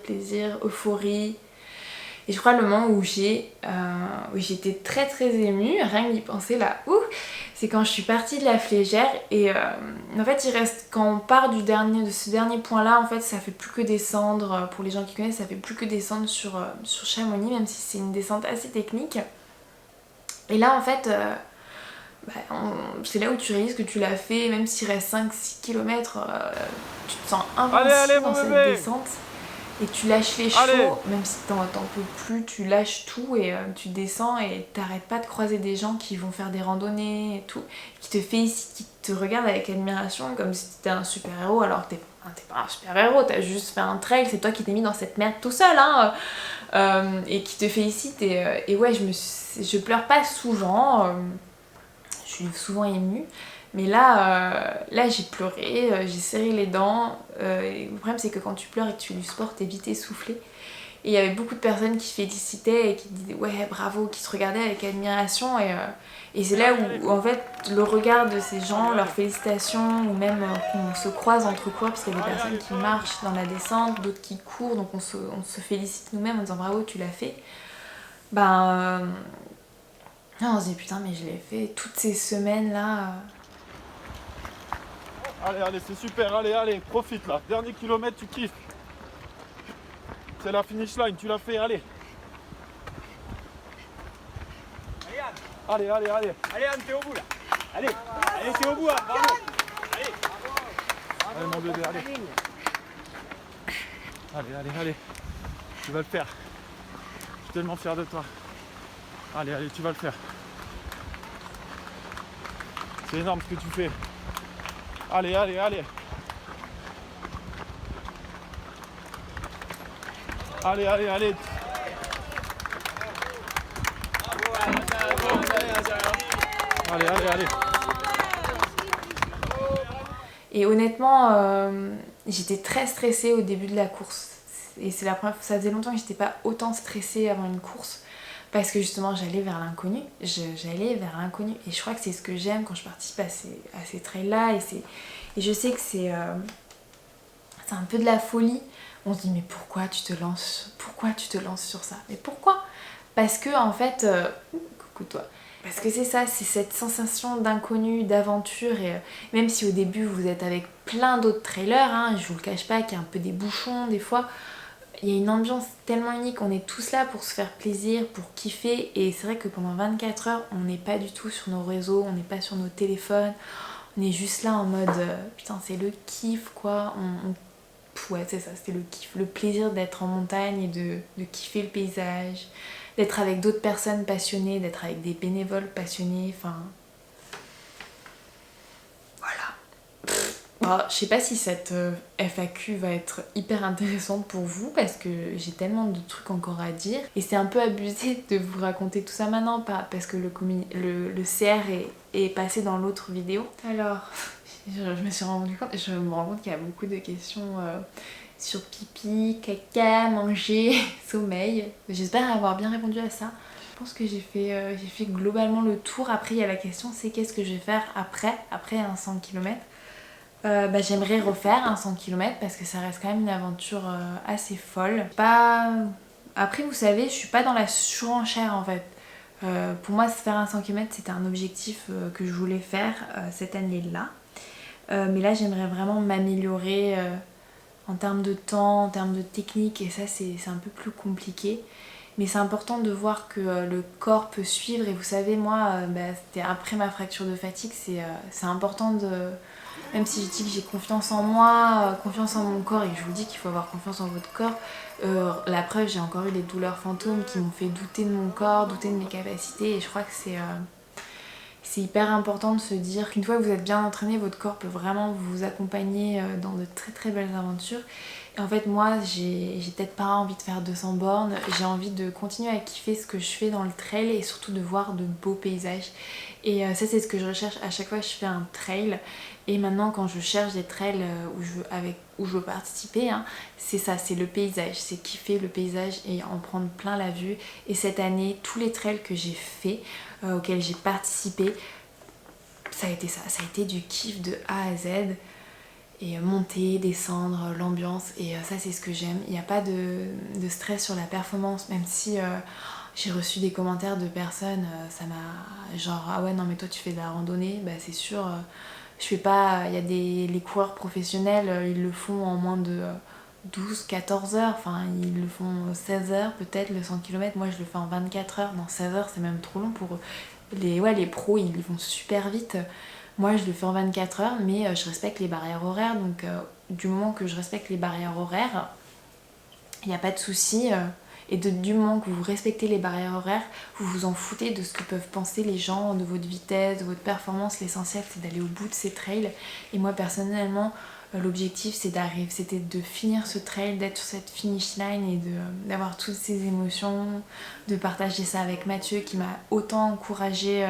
euphorie. Et je crois le moment où j'étais très très émue, rien que d'y penser là, c'est quand je suis partie de la Flégère, et en fait il reste, quand on part de ce dernier point là, en fait ça fait plus que descendre, pour les gens qui connaissent, ça fait plus que descendre sur Chamonix, même si c'est une descente assez technique. Et là en fait c'est là où tu réalises que tu l'as fait, même s'il reste 5-6 km, tu te sens invincible dans cette descente. Et tu lâches les chevaux, même si t'en peux plus, tu lâches tout et tu descends, et t'arrêtes pas de croiser des gens qui vont faire des randonnées et tout, qui te félicitent, qui te regardent avec admiration comme si t'étais un super héros alors que t'es pas t'es pas un super héros, t'as juste fait un trail, c'est toi qui t'es mis dans cette merde tout seul, hein, et qui te félicite. Et ouais, je pleure pas souvent, je suis souvent émue. Mais là j'ai pleuré, j'ai serré les dents. Et le problème c'est que quand tu pleures et que tu fais du sport, t'es vite essoufflé. Et il y avait beaucoup de personnes qui félicitaient et qui disaient ouais bravo, qui se regardaient avec admiration. Et c'est là où en fait le regard de ces gens, leurs félicitations, ou même qu'on se croise entre coureurs, parce qu'il y a des personnes qui marchent dans la descente, d'autres qui courent, donc on se félicite nous-mêmes en disant bravo tu l'as fait. Ben on se dit putain mais je l'ai fait toutes ces semaines là. Allez, c'est super, allez, profite là. Dernier kilomètre, tu kiffes. C'est la finish line, tu l'as fait, allez. Allez, Anne, t'es au bout là. Allez, t'es au bout, Anne, bravo. Allez, mon bébé, allez. Tu vas le faire. Je suis tellement fier de toi. Allez, tu vas le faire. C'est énorme ce que tu fais. Allez. Allez. Allez. Et honnêtement, j'étais très stressée au début de la course. Et c'est la première fois, ça faisait longtemps que j'étais pas autant stressée avant une course. Parce que justement, j'allais vers l'inconnu. Et je crois que c'est ce que j'aime quand je participe à ces trails-là. Et je sais que c'est un peu de la folie. On se dit, mais pourquoi tu te lances sur ça? Mais pourquoi? Parce que en fait, coucou toi. Parce que c'est ça, c'est cette sensation d'inconnu, d'aventure. Et même si au début vous êtes avec plein d'autres trailers, hein, je vous le cache pas qu'il y a un peu des bouchons des fois. Il y a une ambiance tellement unique, on est tous là pour se faire plaisir, pour kiffer. Et c'est vrai que pendant 24 heures, on n'est pas du tout sur nos réseaux, on n'est pas sur nos téléphones. On est juste là en mode, putain c'est le kiff quoi. Ouais c'est ça, c'était le kiff, le plaisir d'être en montagne et de kiffer le paysage, d'être avec d'autres personnes passionnées, d'être avec des bénévoles passionnés, enfin... Voilà. Je sais pas si cette FAQ va être hyper intéressante pour vous parce que j'ai tellement de trucs encore à dire. Et c'est un peu abusé de vous raconter tout ça maintenant, parce que le CR est passé dans l'autre vidéo. Alors... je me rends compte qu'il y a beaucoup de questions sur pipi, caca, manger, sommeil. J'espère avoir bien répondu à ça. Je pense que j'ai fait globalement le tour. Après, il y a la question, c'est qu'est-ce que je vais faire après un 100 km. J'aimerais refaire un 100 km parce que ça reste quand même une aventure assez folle. Après, vous savez, je suis pas dans la surenchère en fait. Pour moi, faire un 100 km, c'était un objectif que je voulais faire cette année-là. Mais là j'aimerais vraiment m'améliorer en termes de temps, en termes de technique, et ça c'est un peu plus compliqué. Mais c'est important de voir que le corps peut suivre. Et vous savez, moi, c'était après ma fracture de fatigue, c'est important de... Même si je dis que j'ai confiance en moi, confiance en mon corps, et que je vous dis qu'il faut avoir confiance en votre corps, la preuve, j'ai encore eu des douleurs fantômes qui m'ont fait douter de mon corps, douter de mes capacités, et je crois que c'est hyper important de se dire qu'une fois que vous êtes bien entraîné, votre corps peut vraiment vous accompagner dans de très très belles aventures. Et en fait, moi, j'ai peut-être pas envie de faire 200 bornes, j'ai envie de continuer à kiffer ce que je fais dans le trail et surtout de voir de beaux paysages. Et ça, c'est ce que je recherche à chaque fois que je fais un trail. Et maintenant, quand je cherche des trails où je veux participer, hein, c'est ça, c'est le paysage, c'est kiffer le paysage et en prendre plein la vue. Et cette année, tous les trails que j'ai fait, auxquels j'ai participé, ça a été ça, ça a été du kiff de A à Z. Et monter, descendre, l'ambiance, et ça c'est ce que j'aime. Il n'y a pas de stress sur la performance, même si j'ai reçu des commentaires de personnes, ça m'a genre ah ouais non mais toi tu fais de la randonnée, bah c'est sûr, je fais pas, il y a les coureurs professionnels, ils le font en moins de 12-14 heures, enfin ils le font 16 heures peut-être le 100 km, moi je le fais en 24 heures, non 16 heures c'est même trop long pour eux. Les pros ils vont super vite. Moi je le fais en 24 heures, mais je respecte les barrières horaires, donc du moment que je respecte les barrières horaires, il n'y a pas de souci. et du moment que vous respectez les barrières horaires, vous vous en foutez de ce que peuvent penser les gens, de votre vitesse, de votre performance. L'essentiel c'est d'aller au bout de ces trails. Et moi personnellement, l'objectif c'était de finir ce trail, d'être sur cette finish line et d'avoir toutes ces émotions, de partager ça avec Mathieu qui m'a autant encouragée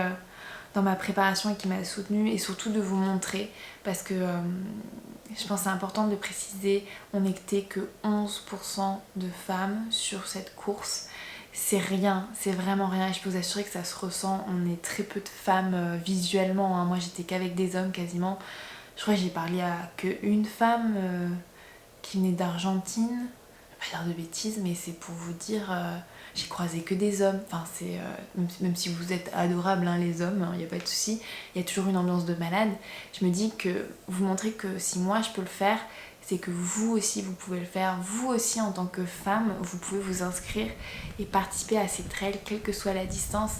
dans ma préparation et qui m'a soutenue, et surtout de vous montrer, parce que je pense que c'est important de préciser, on n'était que 11% de femmes sur cette course. C'est rien, c'est vraiment rien, et je peux vous assurer que ça se ressent. On est très peu de femmes visuellement, hein. Moi j'étais qu'avec des hommes quasiment. Je crois que j'ai parlé à qu'une femme qui venait d'Argentine. Je vais pas dire de bêtises, mais c'est pour vous dire, j'ai croisé que des hommes. Enfin, c'est même si vous êtes adorables, hein, les hommes, il n'y a pas de souci. Il y a toujours une ambiance de malade. Je me dis que vous montrez que si moi je peux le faire, c'est que vous aussi vous pouvez le faire. Vous aussi en tant que femme, vous pouvez vous inscrire et participer à ces trails, quelle que soit la distance.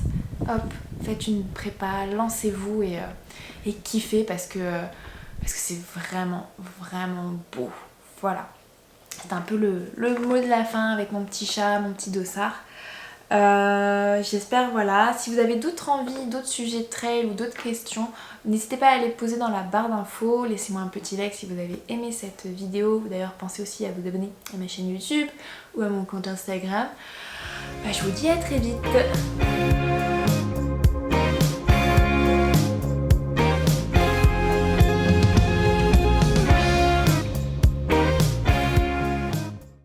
Hop, faites une prépa, lancez-vous et kiffez parce que c'est vraiment, vraiment beau. Voilà. C'est un peu le mot de la fin avec mon petit chat, mon petit dossard. J'espère, voilà. Si vous avez d'autres envies, d'autres sujets de trail ou d'autres questions, n'hésitez pas à les poser dans la barre d'infos. Laissez-moi un petit like si vous avez aimé cette vidéo. D'ailleurs, pensez aussi à vous abonner à ma chaîne YouTube ou à mon compte Instagram. Je vous dis à très vite.